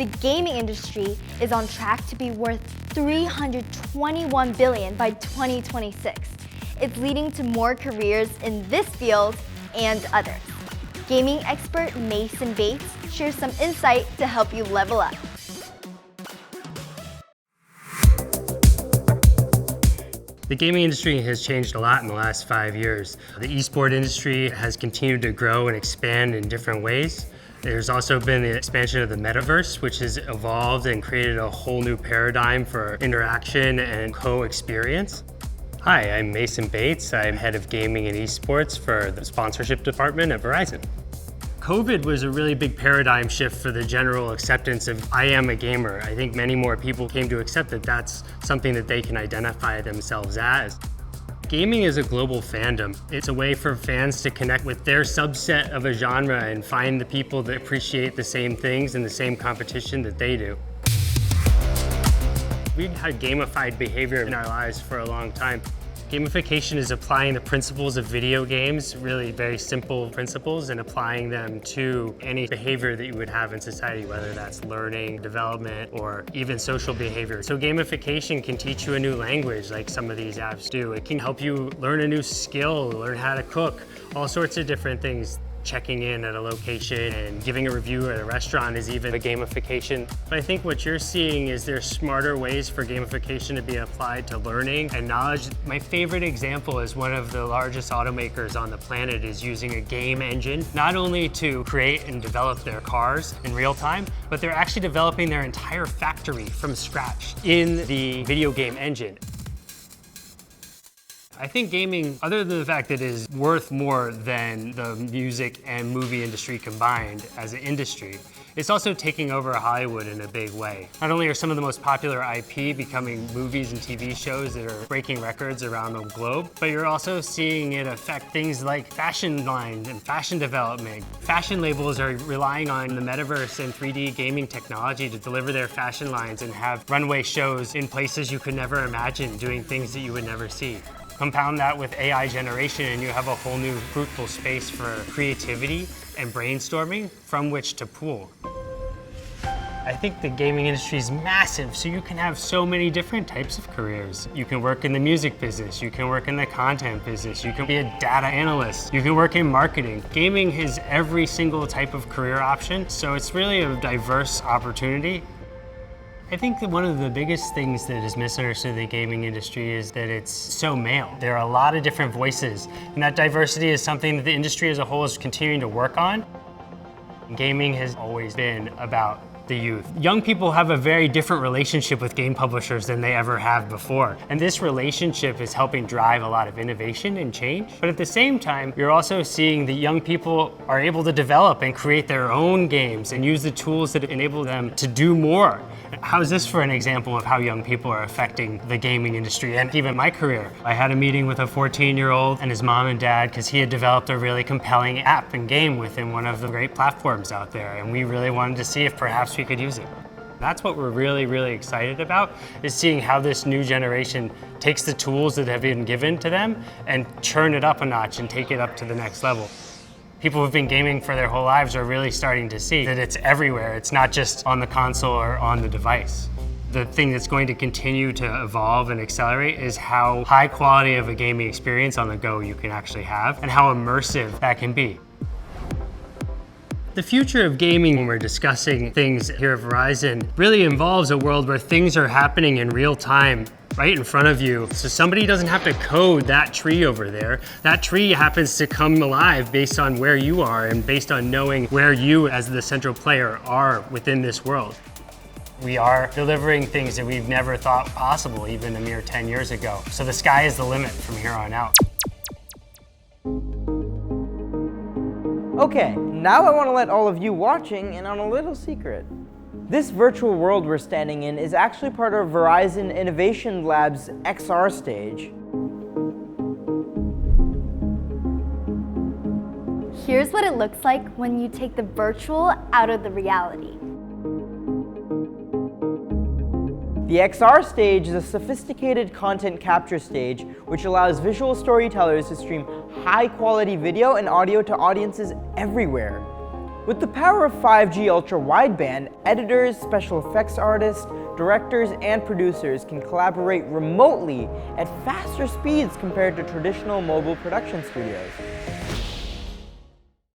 The gaming industry is on track to be worth $321 billion by 2026. It's leading to more careers in this field and others. Gaming expert Mason Bates shares some insight to help you level up. The gaming industry has changed a lot in the last 5 years. The esports industry has continued to grow and expand in different ways. There's also been the expansion of the metaverse, which has evolved and created a whole new paradigm for interaction and co-experience. Hi, I'm Mason Bates. I'm head of gaming and esports for the sponsorship department at Verizon. COVID was a really big paradigm shift for the general acceptance of I am a gamer. I think many more people came to accept that that's something that they can identify themselves as. Gaming is a global fandom. It's a way for fans to connect with their subset of a genre and find the people that appreciate the same things and the same competition that they do. We've had gamified behavior in our lives for a long time. Gamification is applying the principles of video games, really very simple principles, and applying them to any behavior that you would have in society, whether that's learning, development, or even social behavior. So gamification can teach you a new language like some of these apps do. It can help you learn a new skill, learn how to cook, all sorts of different things. Checking in at a location and giving a review at a restaurant is even a gamification. But I think what you're seeing is there's smarter ways for gamification to be applied to learning and knowledge. My favorite example is one of the largest automakers on the planet is using a game engine, not only to create and develop their cars in real time, but they're actually developing their entire factory from scratch in the video game engine. I think gaming, other than the fact that it is worth more than the music and movie industry combined as an industry, it's also taking over Hollywood in a big way. Not only are some of the most popular IP becoming movies and TV shows that are breaking records around the globe, but you're also seeing it affect things like fashion lines and fashion development. Fashion labels are relying on the metaverse and 3D gaming technology to deliver their fashion lines and have runway shows in places you could never imagine, doing things that you would never see. Compound that with AI generation and you have a whole new fruitful space for creativity and brainstorming from which to pull. I think the gaming industry is massive, so you can have so many different types of careers. You can work in the music business, you can work in the content business, you can be a data analyst, you can work in marketing. Gaming has every single type of career option, so it's really a diverse opportunity. I think that one of the biggest things that is misunderstood in the gaming industry is that it's so male. There are a lot of different voices, and that diversity is something that the industry as a whole is continuing to work on. Gaming has always been about the youth. Young people have a very different relationship with game publishers than they ever have before. And this relationship is helping drive a lot of innovation and change. But at the same time, you're also seeing that young people are able to develop and create their own games and use the tools that enable them to do more. How's this for an example of how young people are affecting the gaming industry and even my career? I had a meeting with a 14-year-old and his mom and dad because he had developed a really compelling app and game within one of the great platforms out there, and we really wanted to see if perhaps we could use it. That's what we're really, really excited about, is seeing how this new generation takes the tools that have been given to them and churn it up a notch and take it up to the next level. People who've been gaming for their whole lives are really starting to see that it's everywhere. It's not just on the console or on the device. The thing that's going to continue to evolve and accelerate is how high quality of a gaming experience on the go you can actually have and how immersive that can be. The future of gaming, when we're discussing things here at Verizon, really involves a world where things are happening in real time right in front of you. So somebody doesn't have to code that tree over there. That tree happens to come alive based on where you are and based on knowing where you as the central player are within this world. We are delivering things that we've never thought possible even a mere 10 years ago. So the sky is the limit from here on out. Okay, now I want to let all of you watching in on a little secret. This virtual world we're standing in is actually part of Verizon Innovation Lab's XR stage. Here's what it looks like when you take the virtual out of the reality. The XR stage is a sophisticated content capture stage which allows visual storytellers to stream high-quality video and audio to audiences everywhere. With the power of 5G ultra-wideband, editors, special effects artists, directors, and producers can collaborate remotely at faster speeds compared to traditional mobile production studios.